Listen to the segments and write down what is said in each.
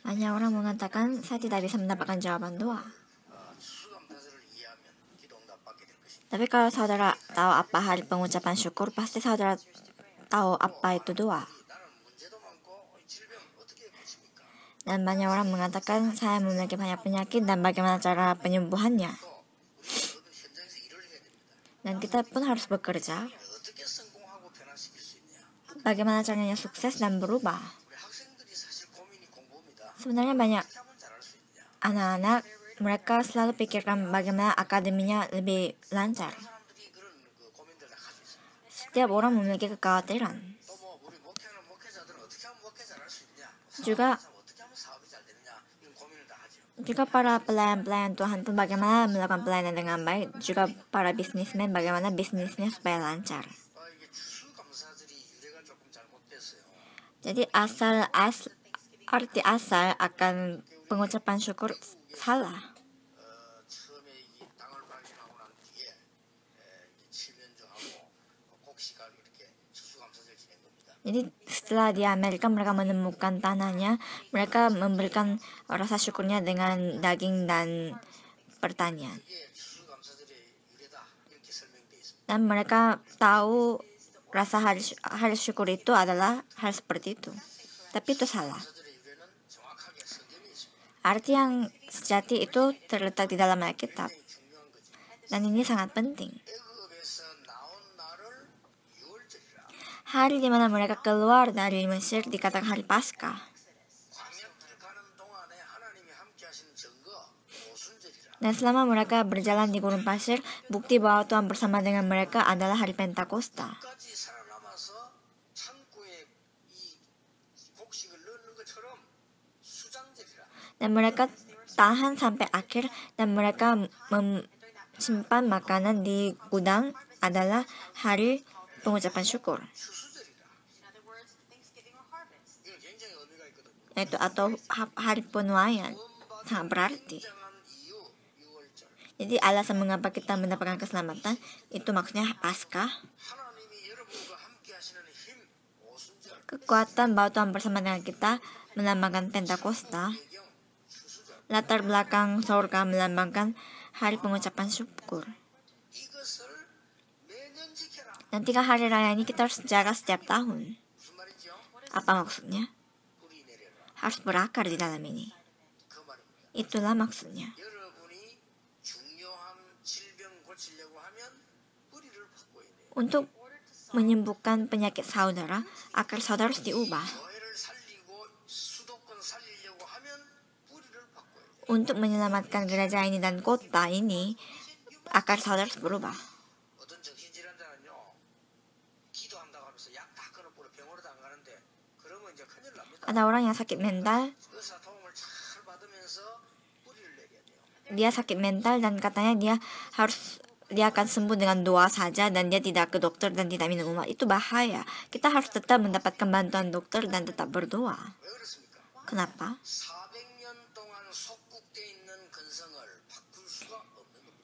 Banyak orang mengatakan saya tidak bisa mendapatkan jawaban doa. Tapi kalau saudara tahu apa hari pengucapan syukur, pasti saudara tahu apa itu doa. Dan banyak orang mengatakan saya memiliki banyak penyakit dan bagaimana cara penyembuhannya. Dan kita pun harus bekerja. Bagaimana caranya sukses dan berubah. Sebenarnya banyak anak-anak, mereka selalu pikirkan bagaimana akademinya lebih lancar. Setiap orang memiliki kekhawatiran. Juga para pelayan-pelayan Tuhan pun bagaimana melakukan pelayanan dengan baik. Juga para bisnismen bagaimana bisnisnya supaya lancar. Jadi arti asal akan pengucapan syukur salah. Jadi setelah di Amerika mereka menemukan tanahnya, mereka memberikan rasa syukurnya dengan daging dan pertanian. Dan mereka tahu rasa hari syukur itu adalah hal seperti itu. Tapi itu salah. Arti yang sejati itu terletak di dalam Alkitab. Dan ini sangat penting. Hari di mana mereka keluar dari Mesir dikatakan hari Paskah. Dan selama mereka berjalan di gurun pasir, bukti bahwa Tuhan bersama dengan mereka adalah hari Pentakosta. Dan mereka tahan sampai akhir dan mereka simpan makanan di gudang adalah hari pengucapan syukur. Yaitu atau hari penuaian, sangat berarti. Jadi alasan mengapa kita mendapatkan keselamatan itu maksudnya Paskah. Kekuatan bahwa Tuhan bersama dengan kita melambangkan Pentakosta. Latar belakang surga melambangkan hari pengucapan syukur. Dan 3 hari raya ini kita harus jaga setiap tahun. Apa maksudnya? Harus berakar di dalam ini. Itulah maksudnya. Untuk menyembuhkan penyakit saudara, akar saudara harus diubah. Untuk menyelamatkan gereja ini dan kota ini, akar saudara harus berubah. Ada orang yang sakit mental, dia sakit mental dan katanya dia akan sembuh dengan doa saja dan dia tidak ke dokter dan tidak minum obat. Itu bahaya. Kita harus tetap mendapatkan bantuan dokter dan tetap berdoa. Kenapa?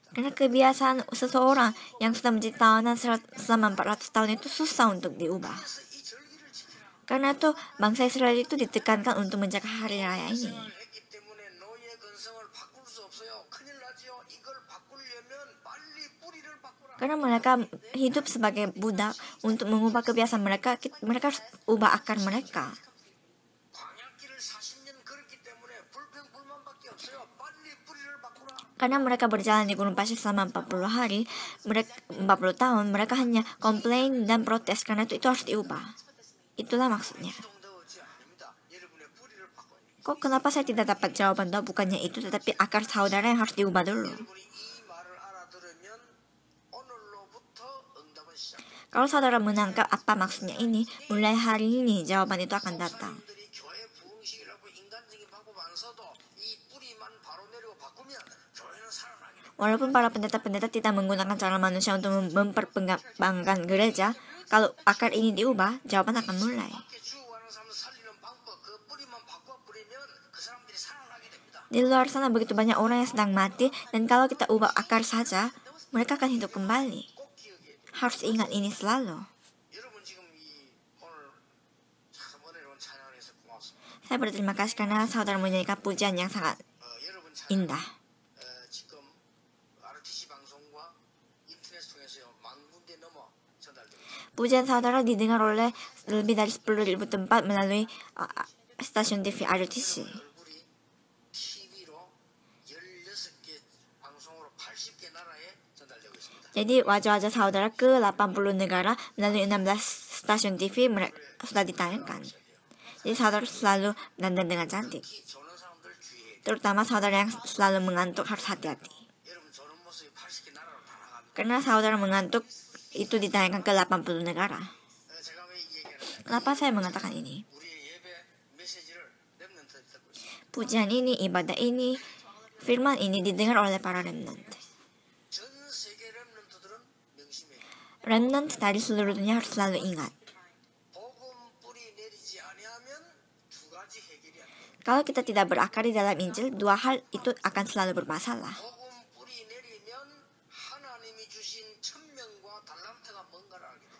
Karena kebiasaan seseorang yang sudah menjadi tawanan selama 400 tahun itu susah untuk diubah. Karena itu bangsa Israel itu ditekankan untuk menjaga hari raya ini. Karena mereka hidup sebagai budak, untuk mengubah kebiasaan mereka harus ubah akar mereka. Karena mereka berjalan di gurun pasir selama 40 hari, 40 tahun, mereka hanya komplain dan protes, karena itu harus diubah. Itulah maksudnya. Kok kenapa saya tidak dapat jawaban doa? Bukannya itu, tetapi akar saudara yang harus diubah dulu. Kalau saudara menangkap apa maksudnya ini, mulai hari ini jawaban itu akan datang. Walaupun para pendeta-pendeta tidak menggunakan cara manusia untuk memperkembangkan gereja, kalau akar ini diubah, jawaban akan mulai. Di luar sana begitu banyak orang yang sedang mati, dan kalau kita ubah akar saja, mereka akan hidup kembali. Harus ingat ini selalu. Saya berterima kasih karena saudara menyanyikan pujian yang sangat indah. Pujian saudara didengar oleh lebih dari 10.000 tempat melalui stasiun TV RTC. Jadi wajah-wajah saudara ke 80 negara melalui 16 stasiun TV sudah ditayangkan. Jadi saudara selalu dandan dengan cantik. Terutama saudara yang selalu mengantuk harus hati-hati. Karena saudara mengantuk itu ditayangkan ke 80 negara. Kenapa saya mengatakan ini? Pujian ini, ibadah ini, firman ini didengar oleh para remnant. Remnant dari seluruh dunia harus selalu ingat. Kalau kita tidak berakar di dalam Injil, dua hal itu akan selalu bermasalah.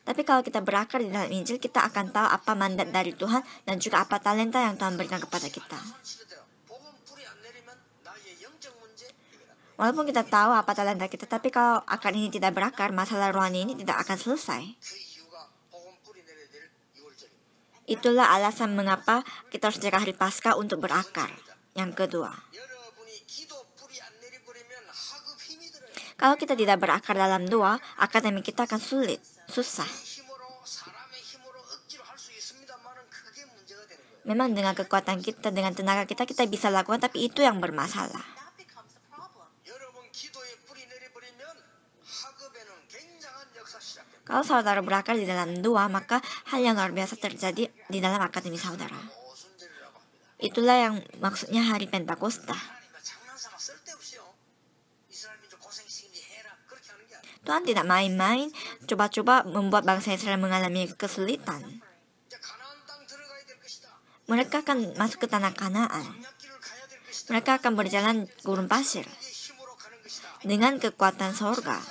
Tapi kalau kita berakar di dalam Injil, kita akan tahu apa mandat dari Tuhan dan juga apa talenta yang Tuhan berikan kepada kita. Walaupun kita tahu apa talenta kita, tapi kalau akar ini tidak berakar, masalah rohani ini tidak akan selesai. Itulah alasan mengapa kita harus jaga hari Paskah untuk berakar. Yang kedua, kalau kita tidak berakar dalam doa, akademi kita akan sulit, susah. Memang dengan kekuatan kita, dengan tenaga kita bisa lakukan, tapi itu yang bermasalah. Kalau saudara berakar di dalam doa, maka hal yang luar biasa terjadi di dalam akademi saudara. Itulah yang maksudnya hari Pentakosta. Tuhan tidak main-main, coba-coba membuat bangsa Israel mengalami kesulitan. Mereka akan masuk ke tanah Kanaan. Mereka akan berjalan gurun pasir dengan kekuatan sorga,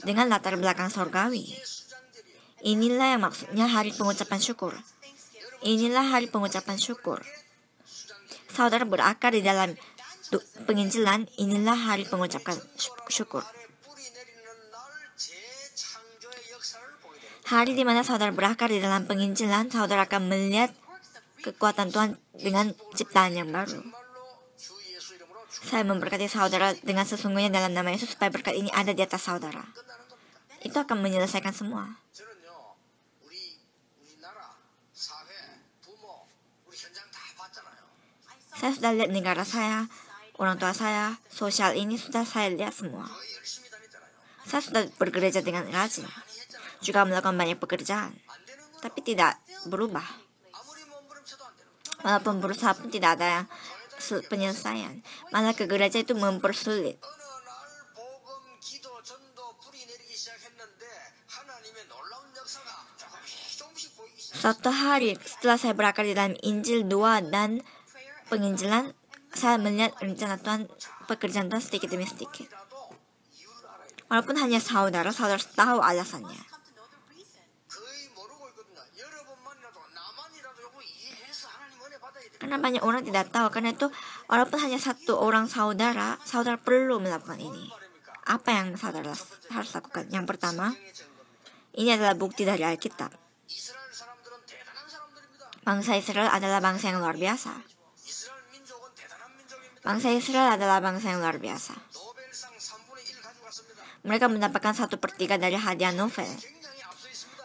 dengan latar belakang sorgawi. Inilah yang maksudnya hari pengucapan syukur. Inilah hari pengucapan syukur. Saudara berakar di dalam penginjilan, inilah hari pengucapan syukur. Hari di mana saudara berakar di dalam penginjilan, saudara akan melihat kekuatan Tuhan dengan ciptaan yang baru. Saya memberkati saudara dengan sesungguhnya dalam nama Yesus supaya berkat ini ada di atas saudara. Itu akan menyelesaikan semua. Saya sudah lihat negara saya, orang tua saya, sosial ini sudah saya lihat semua. Saya sudah bergereja dengan rajin, juga melakukan banyak pekerjaan, tapi tidak berubah. Walaupun berusaha pun tidak ada yang penyelesaian. Malah ke gereja itu mempersulit. Suatu hari setelah saya berakar di dalam Injil 2 dan penginjilan, saya melihat rencana Tuhan, pekerjaan Tuhan sedikit demi sedikit. Walaupun hanya saudara tahu alasannya. Karena banyak orang tidak tahu, karena itu walaupun hanya satu orang saudara perlu melakukan ini. Apa yang saudara harus lakukan? Yang pertama, ini adalah bukti dari Alkitab. Bangsa Israel adalah bangsa yang luar biasa. Bangsa Israel adalah bangsa yang luar biasa. Mereka mendapatkan 1/3 dari hadiah Nobel.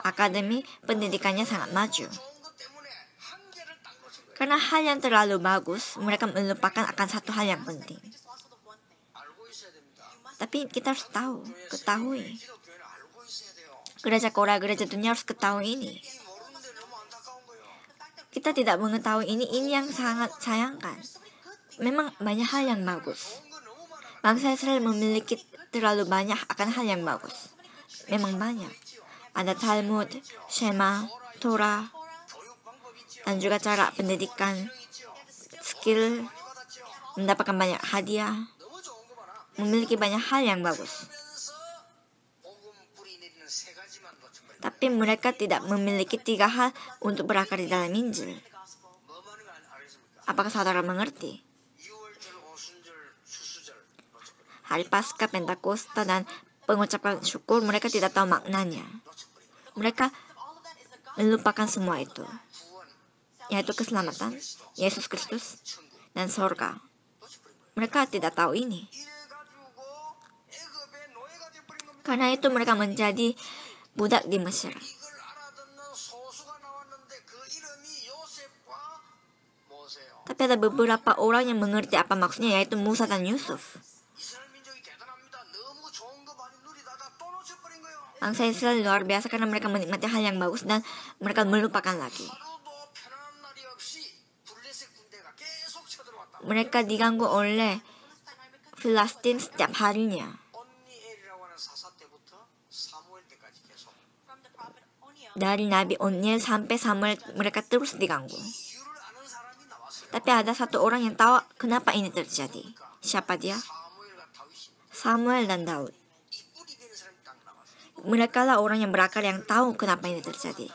Akademi pendidikannya sangat maju. Karena hal yang terlalu bagus, mereka melupakan akan satu hal yang penting. Tapi kita harus ketahui. Gereja Korea, gereja dunia harus ketahui ini. Kita tidak mengetahui ini yang sangat sayangkan. Memang banyak hal yang bagus. Bangsa Israel memiliki terlalu banyak akan hal yang bagus. Memang banyak. Ada Talmud, Shema, Torah, dan juga cara pendidikan, skill, mendapatkan banyak hadiah, memiliki banyak hal yang bagus. Tapi mereka tidak memiliki 3 hal untuk berakar di dalam Injil. Apakah saudara mengerti? Hari Paskah, Pentakosta, dan pengucapan syukur, mereka tidak tahu maknanya. Mereka melupakan semua itu, yaitu keselamatan, Yesus Kristus, dan sorga. Mereka tidak tahu ini. Karena itu mereka menjadi budak di Mesir. Tapi ada beberapa orang yang mengerti apa maksudnya, yaitu Musa dan Yusuf. Bangsa Israel luar biasa karena mereka menikmati hal yang bagus dan mereka melupakan lagi. Mereka diganggu oleh Filistin setiap harinya. Dari Nabi Oniel sampai Samuel, mereka terus diganggu. Tapi ada satu orang yang tahu kenapa ini terjadi. Siapa dia? Samuel dan Daud. Mereka lah orang yang berakal yang tahu kenapa ini terjadi.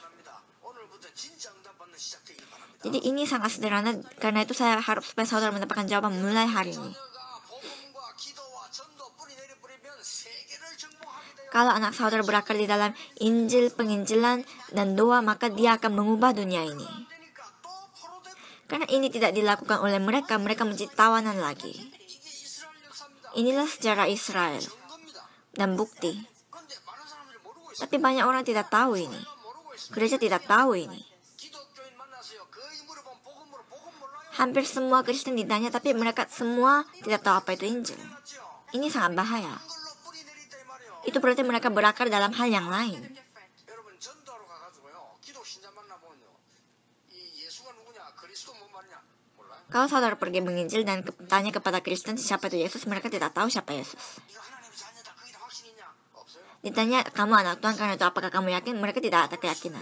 Jadi ini sangat sederhana, karena itu saya harap supaya saudara mendapatkan jawaban mulai hari ini. Kalau anak saudara berakar di dalam Injil, penginjilan, dan doa, maka dia akan mengubah dunia ini. Karena ini tidak dilakukan oleh mereka, mereka menjadi tawanan lagi. Inilah sejarah Israel dan bukti. Tapi banyak orang tidak tahu ini. Gereja tidak tahu ini. Hampir semua Kristen ditanya, tapi mereka semua tidak tahu apa itu Injil. Ini sangat bahaya. Itu berarti mereka berakar dalam hal yang lain. Kalau saudara pergi menginjil dan tanya kepada Kristen siapa itu Yesus, mereka tidak tahu siapa Yesus. Ditanya, kamu anak Tuhan karena itu apakah kamu yakin? Mereka tidak ada keyakinan.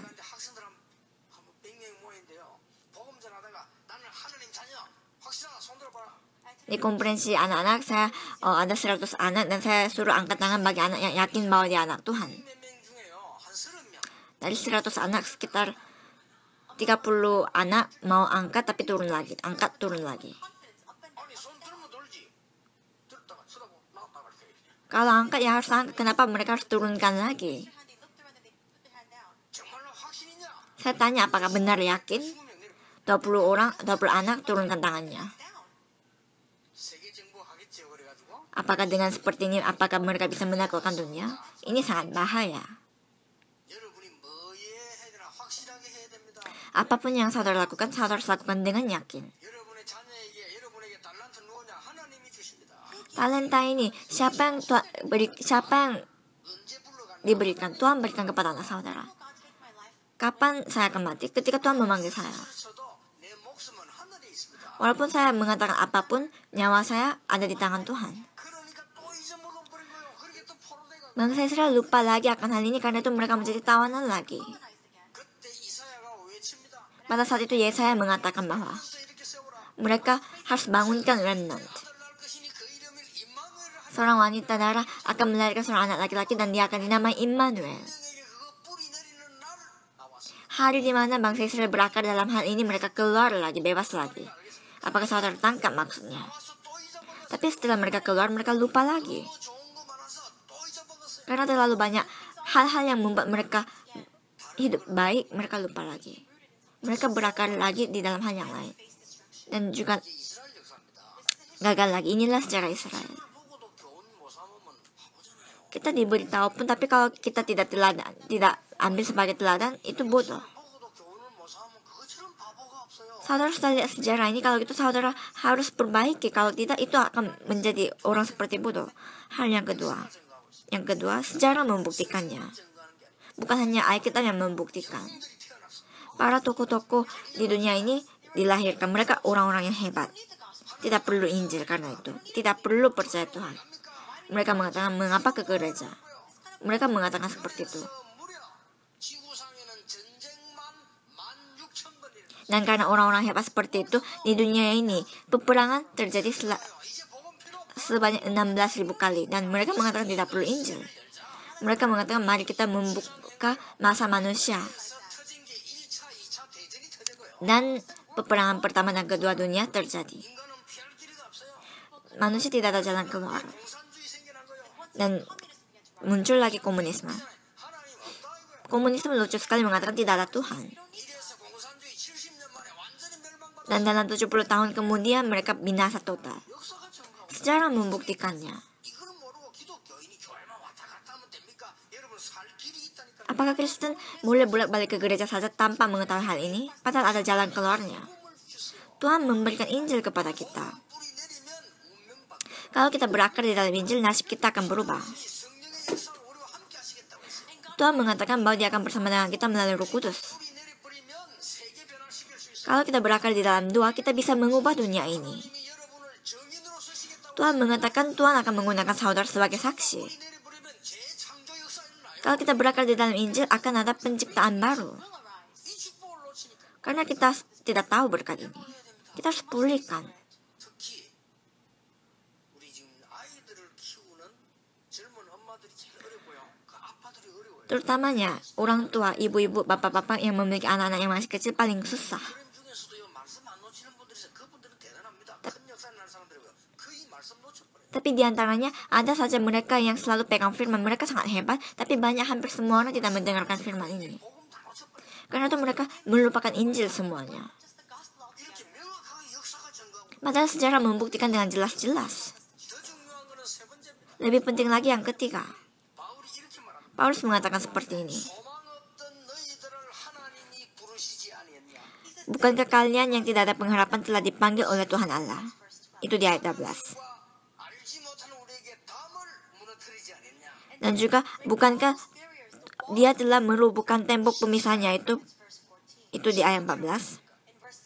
Di konferensi anak-anak, saya ada 100 anak dan saya suruh angkat tangan bagi anak yang yakin bahwa dia anak Tuhan. Dari 100 anak, sekitar 30 anak mau angkat tapi turun lagi. Angkat, turun lagi. Kalau angkat ya harus angkat. Kenapa mereka harus turunkan lagi? Saya tanya apakah benar yakin? 20 anak turunkan tangannya. Apakah dengan seperti ini, apakah mereka bisa menaklukkan dunia? Ini sangat bahaya. Apapun yang saudara lakukan, saudara harus lakukan dengan yakin. Talenta ini, siapa yang diberikan? Tuhan berikan kepada anak saudara. Kapan saya akan mati? Ketika Tuhan memanggil saya. Walaupun saya mengatakan apapun, nyawa saya ada di tangan Tuhan. Bangsa Israel lupa lagi akan hal ini, karena itu mereka menjadi tawanan lagi. Pada saat itu Yesaya mengatakan bahwa mereka harus bangunkan remnant. Seorang wanita darah akan melahirkan seorang anak laki-laki dan dia akan dinamai Immanuel. Hari di mana bangsa Israel berakar dalam hal ini, mereka keluar lagi, bebas lagi. Apakah saudara tangkap maksudnya? Tapi setelah mereka keluar, mereka lupa lagi. Karena terlalu banyak hal-hal yang membuat mereka hidup baik, mereka lupa lagi. Mereka berakar lagi di dalam hal yang lain. Dan juga gagal lagi. Inilah sejarah Israel. Kita diberitahu pun, tapi kalau kita tidak ambil sebagai teladan, itu bodoh. Saudara sudah lihat sejarah ini, kalau gitu saudara harus perbaiki. Kalau tidak, itu akan menjadi orang seperti bodoh. Hal yang kedua, sejarah membuktikannya. Bukan hanya Alkitab yang membuktikan. Para tokoh-tokoh di dunia ini dilahirkan, mereka orang-orang yang hebat. Tidak perlu Injil karena itu. Tidak perlu percaya Tuhan. Mereka mengatakan, mengapa ke gereja? Mereka mengatakan seperti itu. Dan karena orang-orang hebat seperti itu, di dunia ini, peperangan terjadi sebanyak 16.000 kali. Dan mereka mengatakan tidak perlu Injil. Mereka mengatakan, mari kita membuka masa manusia. Dan peperangan pertama dan kedua dunia terjadi. Manusia tidak ada jalan keluar. Dan muncul lagi komunisme. Komunisme lucu sekali mengatakan tidak ada Tuhan. Dan dalam 70 tahun kemudian mereka binasa total. Sejarah membuktikannya. Apakah Kristen boleh bolak-balik ke gereja saja tanpa mengetahui hal ini? Padahal ada jalan keluarnya. Tuhan memberikan Injil kepada kita. Kalau kita berakar di dalam Injil, nasib kita akan berubah. Tuhan mengatakan bahwa Dia akan bersama dengan kita melalui Roh Kudus. Kalau kita berakar di dalam doa, kita bisa mengubah dunia ini. Tuhan mengatakan Tuhan akan menggunakan saudara sebagai saksi. Kalau kita berakar di dalam Injil, akan ada penciptaan baru. Karena kita tidak tahu berkat ini. Kita harus pulihkan. Terutamanya, orang tua, ibu-ibu, bapak-bapak yang memiliki anak-anak yang masih kecil paling susah. Tapi di antaranya ada saja mereka yang selalu pegang firman. Mereka sangat hebat, tapi hampir semua orang tidak mendengarkan firman ini. Karena itu mereka melupakan Injil semuanya. Padahal sejarah membuktikan dengan jelas-jelas. Lebih penting lagi yang ketiga. Paulus mengatakan seperti ini. Bukankah kalian yang tidak ada pengharapan telah dipanggil oleh Tuhan Allah? Itu di ayat 12. Dan juga, bukankah Dia telah merubuhkan tembok pemisahnya? Itu di ayat 14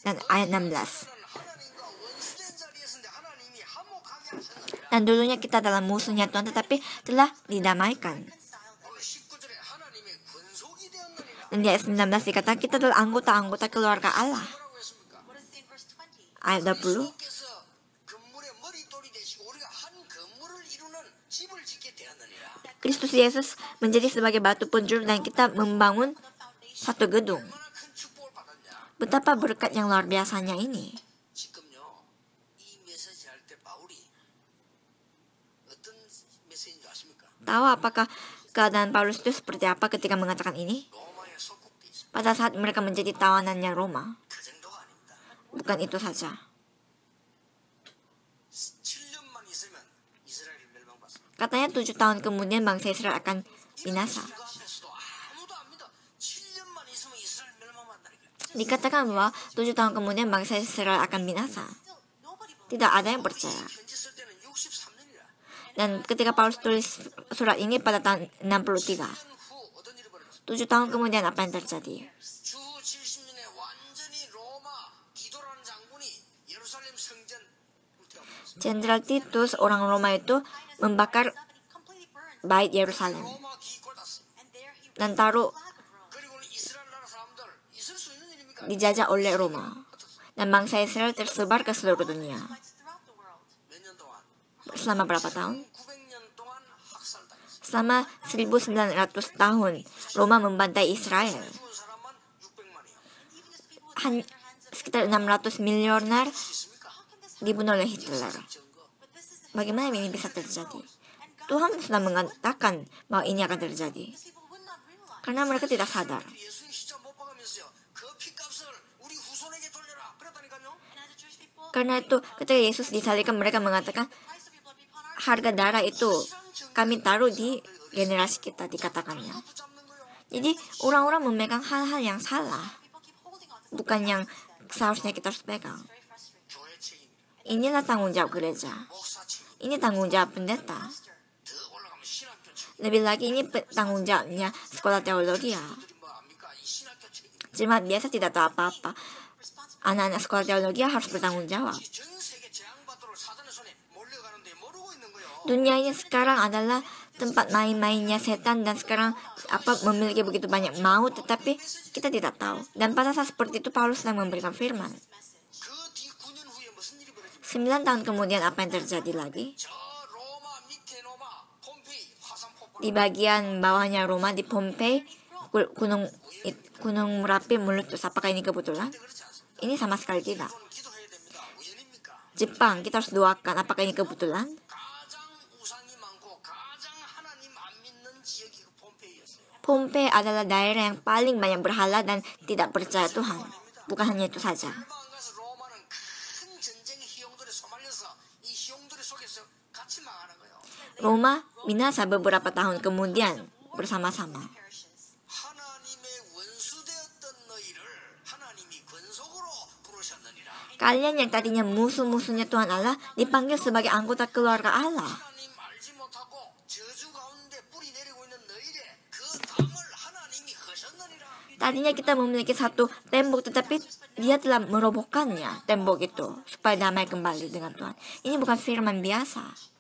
dan ayat 16. Dan dulunya kita dalam musuhnya Tuhan, tetapi telah didamaikan. Dan di ayat 19 dikatakan kita adalah anggota-anggota keluarga Allah. Ayat 20. Kristus Yesus menjadi sebagai batu penjuru dan kita membangun satu gedung. Betapa berkat yang luar biasanya ini. Tahu apakah keadaan Paulus itu seperti apa ketika mengatakan ini? Pada saat mereka menjadi tawanannya Roma. Bukan itu saja. Katanya 7 tahun kemudian bangsa Israel akan binasa. Dikatakan bahwa 7 tahun kemudian bangsa Israel akan binasa. Tidak ada yang percaya. Dan ketika Paulus tulis surat ini pada tahun 63. 7 tahun kemudian apa yang terjadi? Jenderal Titus, orang Roma itu membakar bait Yerusalem dan taruh dijajah oleh Roma, dan bangsa Israel tersebar ke seluruh dunia. Selama berapa tahun? Selama 1900 tahun Roma membantai Israel. Sekitar 600 miliuner dibunuh oleh Hitler. Bagaimana ini bisa terjadi? Tuhan sudah mengatakan bahwa ini akan terjadi. Karena mereka tidak sadar. Karena itu ketika Yesus disalibkan, mereka mengatakan harga darah itu kami taruh di generasi kita, dikatakannya. Jadi orang-orang memegang hal-hal yang salah, bukan yang seharusnya kita harus pegang. Inilah tanggung jawab gereja. Ini tanggung jawab pendeta. Lebih lagi ini tanggung jawabnya sekolah teologi ya. Jemaat biasa tidak tahu apa-apa. Anak-anak sekolah teologi harus bertanggung jawab. Dunia ini sekarang adalah tempat main-mainnya setan, dan sekarang memiliki begitu banyak maut, tetapi kita tidak tahu. Dan pada saat seperti itu Paulus sedang memberikan firman. 9 tahun kemudian apa yang terjadi lagi? Di bagian bawahnya Roma, di Pompei, Gunung Merapi meletus. Apakah ini kebetulan? Ini sama sekali tidak. Jepang, kita harus doakan. Apakah ini kebetulan? Pompei adalah daerah yang paling banyak berhala dan tidak percaya Tuhan. Bukan hanya itu saja. Roma binasa beberapa tahun kemudian bersama-sama. Kalian yang tadinya musuh-musuhnya Tuhan Allah dipanggil sebagai anggota keluarga Allah. Tadinya kita memiliki satu tembok, tetapi dia telah merobohkannya, tembok itu, supaya damai kembali dengan Tuhan. Ini bukan firman biasa.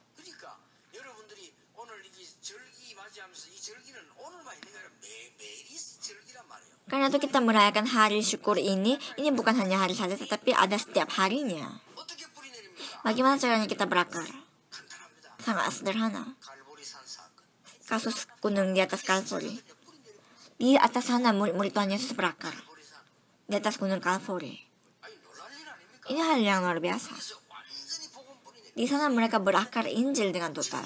Karena itu kita merayakan hari syukur ini bukan hanya hari saja, tetapi ada setiap harinya. Bagaimana caranya kita berakar? Sangat sederhana. Kasus gunung di atas Kalvari. Di atas sana murid-murid Tuhan Yesus berakar. Di atas gunung Kalvari. Ini hal yang luar biasa. Di sana mereka berakar Injil dengan total.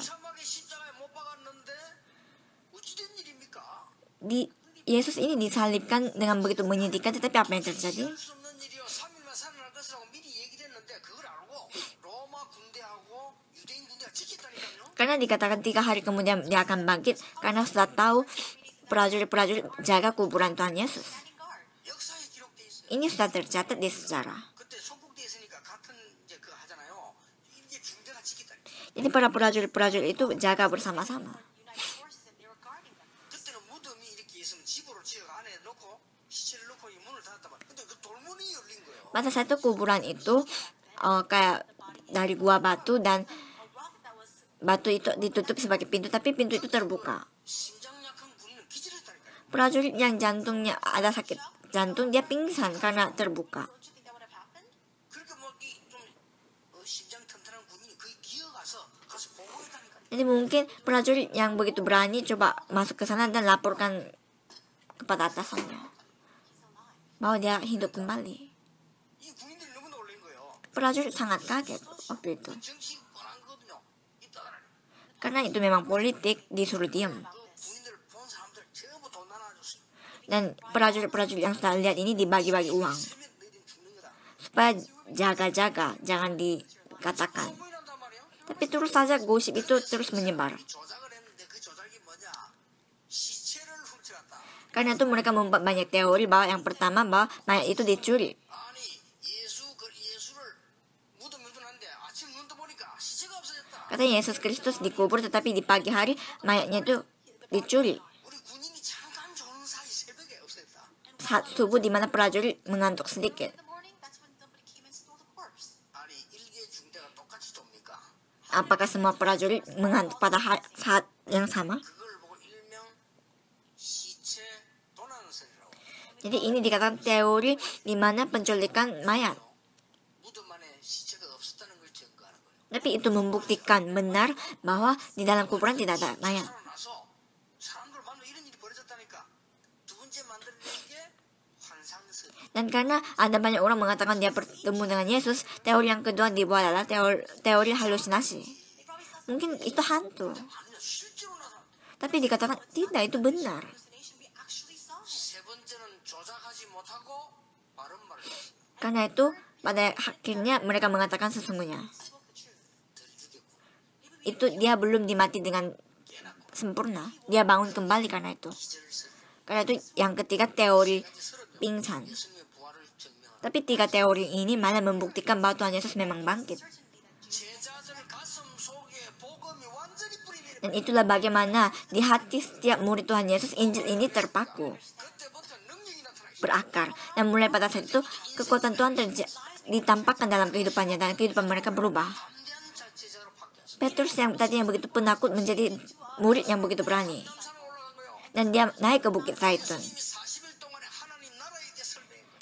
Yesus ini disalibkan dengan begitu menyedihkan, tetapi apa yang terjadi? Karena dikatakan 3 hari kemudian dia akan bangkit, karena sudah tahu prajurit-prajurit jaga kuburan Tuhan Yesus. Ini sudah tercatat di sejarah. Jadi para prajurit-prajurit itu jaga bersama-sama. Pada satu kuburan itu kayak dari gua batu, dan batu itu ditutup sebagai pintu, tapi pintu itu terbuka. Prajurit yang jantungnya ada sakit jantung, dia pingsan karena terbuka. Jadi mungkin prajurit yang begitu berani coba masuk ke sana dan laporkan kepada atasannya bahwa dia hidup kembali. Prajurit sangat kaget waktu itu. Karena itu memang politik, disuruh diam. Dan prajurit-prajurit yang sudah lihat ini dibagi-bagi uang. Supaya jaga-jaga, jangan dikatakan. Tapi terus saja gosip itu terus menyebar. Karena itu mereka membuat banyak teori bahwa yang pertama bahwa mayat itu dicuri. Katanya Yesus Kristus dikubur, tetapi di pagi hari mayatnya itu dicuri. Saat subuh di mana prajurit mengantuk sedikit. Apakah semua prajurit mengantuk pada saat yang sama? Jadi ini dikatakan teori di mana penculikan mayat. Tapi itu membuktikan benar bahwa di dalam kuburan tidak ada mayat. Dan karena ada banyak orang mengatakan dia bertemu dengan Yesus, teori yang kedua dibuat adalah teori halusinasi. Mungkin itu hantu. Tapi dikatakan tidak, itu benar. Karena itu pada akhirnya mereka mengatakan sesungguhnya itu dia belum dimati dengan sempurna, dia bangun kembali karena itu. Karena itu yang ketiga teori pingsan. Tapi 3 teori ini malah membuktikan bahwa Tuhan Yesus memang bangkit. Dan itulah bagaimana di hati setiap murid Tuhan Yesus Injil ini terpaku, berakar. Dan mulai pada saat itu kekuatan Tuhan ditampakkan dalam kehidupannya, dan kehidupan mereka berubah. Petrus yang tadinya begitu penakut menjadi murid yang begitu berani. Dan dia naik ke Bukit Zaitun.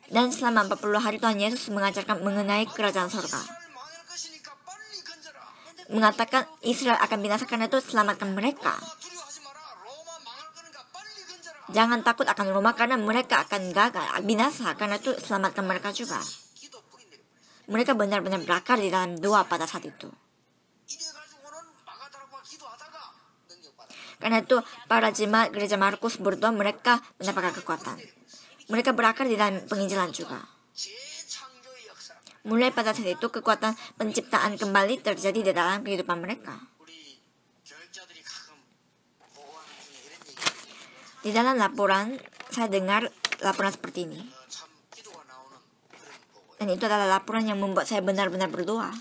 Dan selama 40 hari Tuhan Yesus mengajarkan mengenai kerajaan surga. Mengatakan Israel akan binasa, karena itu selamatkan mereka. Jangan takut akan Roma karena mereka akan gagal, binasa, karena itu selamatkan mereka juga. Mereka benar-benar berakar di dalam doa pada saat itu. Karena itu para jemaat gereja Markus berdoa, mereka mendapatkan kekuatan. Mereka berakar di dalam penginjilan juga. Mulai pada saat itu kekuatan penciptaan kembali terjadi di dalam kehidupan mereka. Di dalam laporan, saya dengar laporan seperti ini. Dan itu adalah laporan yang membuat saya benar-benar berdoa.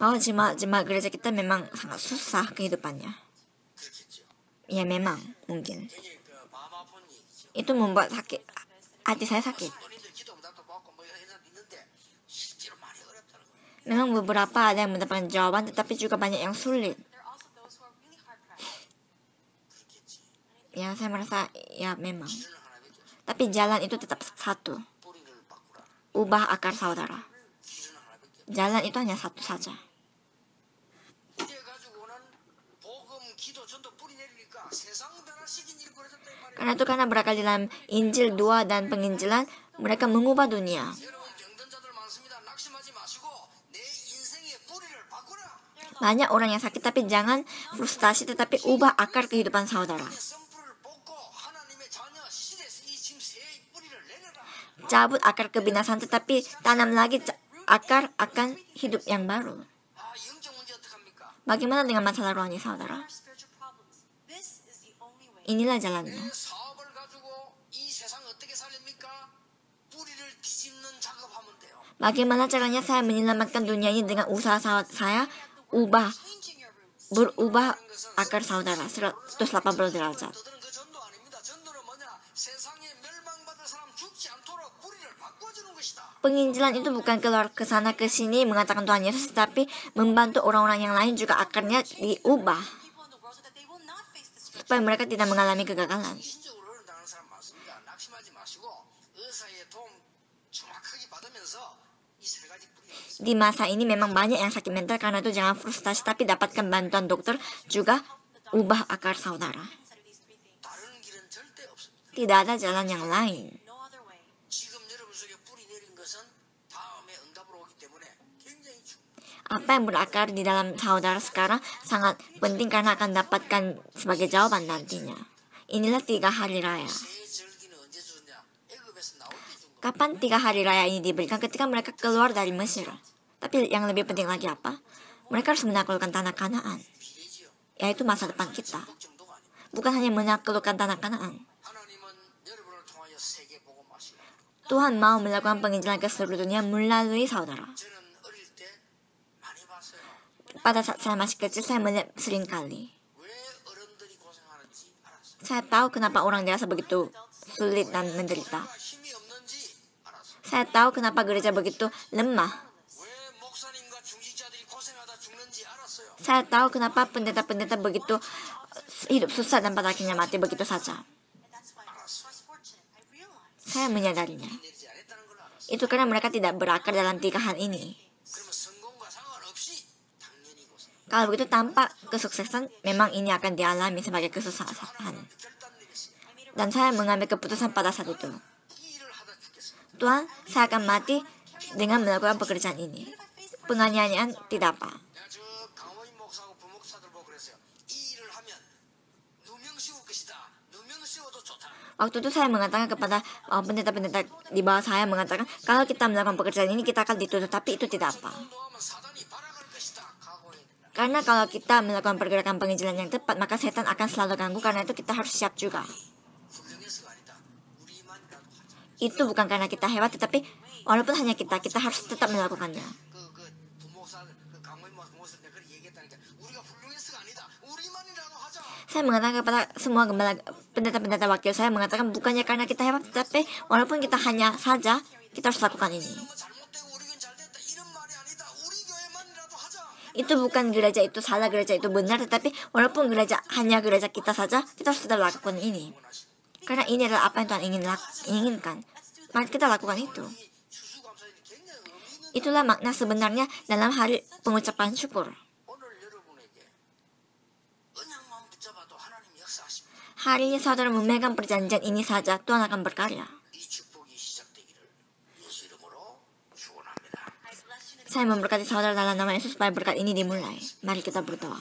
Bahwa jemaat gereja kita memang sangat susah kehidupannya. Ya memang, mungkin. Itu membuat hati saya sakit. Memang beberapa ada yang mendapatkan jawaban, tetapi juga banyak yang sulit. Ya, saya merasa, ya memang. Tapi jalan itu tetap satu. Ubah akar saudara. Jalan itu hanya satu saja. Karena itu karena berakar di dalam Injil 2 dan penginjilan, mereka mengubah dunia. Banyak orang yang sakit, tapi jangan frustasi, tetapi ubah akar kehidupan saudara. Cabut akar kebinasaan, tetapi tanam lagi akar akan hidup yang baru. Bagaimana dengan masalah rohani saudara? Inilah jalannya. Bagaimana caranya saya menyelamatkan dunia ini dengan usaha saya berubah akar saudara 180 derajat. Penginjilan itu bukan keluar ke sana ke sini mengatakan Tuhan Yesus, tetapi membantu orang-orang yang lain juga akarnya diubah supaya mereka tidak mengalami kegagalan. Di masa ini memang banyak yang sakit mental, karena itu jangan frustasi, tapi dapatkan bantuan dokter, juga ubah akar saudara. Tidak ada jalan yang lain. Apa yang berakar di dalam saudara sekarang sangat penting karena akan dapatkan sebagai jawaban nantinya. Inilah 3 hari raya. Kapan 3 hari raya ini diberikan? Ketika mereka keluar dari Mesir. Tapi yang lebih penting lagi apa? Mereka harus menaklukkan tanah Kanaan, yaitu masa depan kita. Bukan hanya menaklukkan tanah Kanaan. Tuhan mau melakukan penginjilan ke seluruh dunia melalui saudara. Pada saat saya masih kecil, saya melihat seringkali. Saya tahu kenapa orang dewasa begitu sulit dan menderita. Saya tahu kenapa gereja begitu lemah. Saya tahu kenapa pendeta-pendeta begitu hidup susah dan pada akhirnya mati begitu saja. Saya menyadarinya. Itu karena mereka tidak berakar dalam 3 hal ini. Kalau begitu tanpa kesuksesan, memang ini akan dialami sebagai kesusahan. Dan saya mengambil keputusan pada saat itu. Tuhan, saya akan mati dengan melakukan pekerjaan ini. Penganiayaan tidak apa. Waktu itu saya mengatakan kepada pendeta-pendeta di bawah saya, mengatakan kalau kita melakukan pekerjaan ini kita akan ditutup, tapi itu tidak apa. Karena kalau kita melakukan pergerakan penginjilan yang tepat, maka setan akan selalu ganggu, karena itu kita harus siap juga. Itu bukan karena kita hebat, tetapi walaupun hanya kita harus tetap melakukannya. Saya mengatakan kepada semua gembala, pendeta-pendeta wakil saya, mengatakan bukannya karena kita hebat, tetapi walaupun kita hanya saja, kita harus lakukan ini. Itu bukan gereja itu salah, gereja itu benar, tetapi walaupun hanya gereja kita saja, kita harus tetap lakukan ini. Karena ini adalah apa yang Tuhan inginkan. Mari kita lakukan itu. Itulah makna sebenarnya dalam hari pengucapan syukur. Hari ini saudara memegang perjanjian ini saja, Tuhan akan berkarya. Saya memberkati saudara dalam nama Yesus supaya berkat ini dimulai. Mari kita berdoa.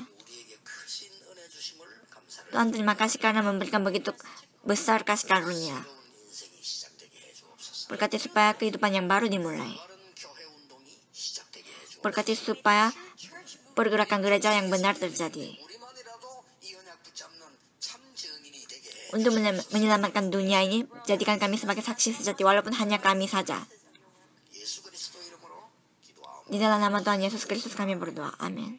Tuhan, terima kasih karena memberikan begitu besar kasih karunia. Berkati supaya kehidupan yang baru dimulai. Berkati supaya pergerakan gereja yang benar terjadi. Untuk menyelamatkan dunia ini, jadikan kami sebagai saksi sejati walaupun hanya kami saja. Di dalam nama Tuhan Yesus Kristus kami berdoa. Amin.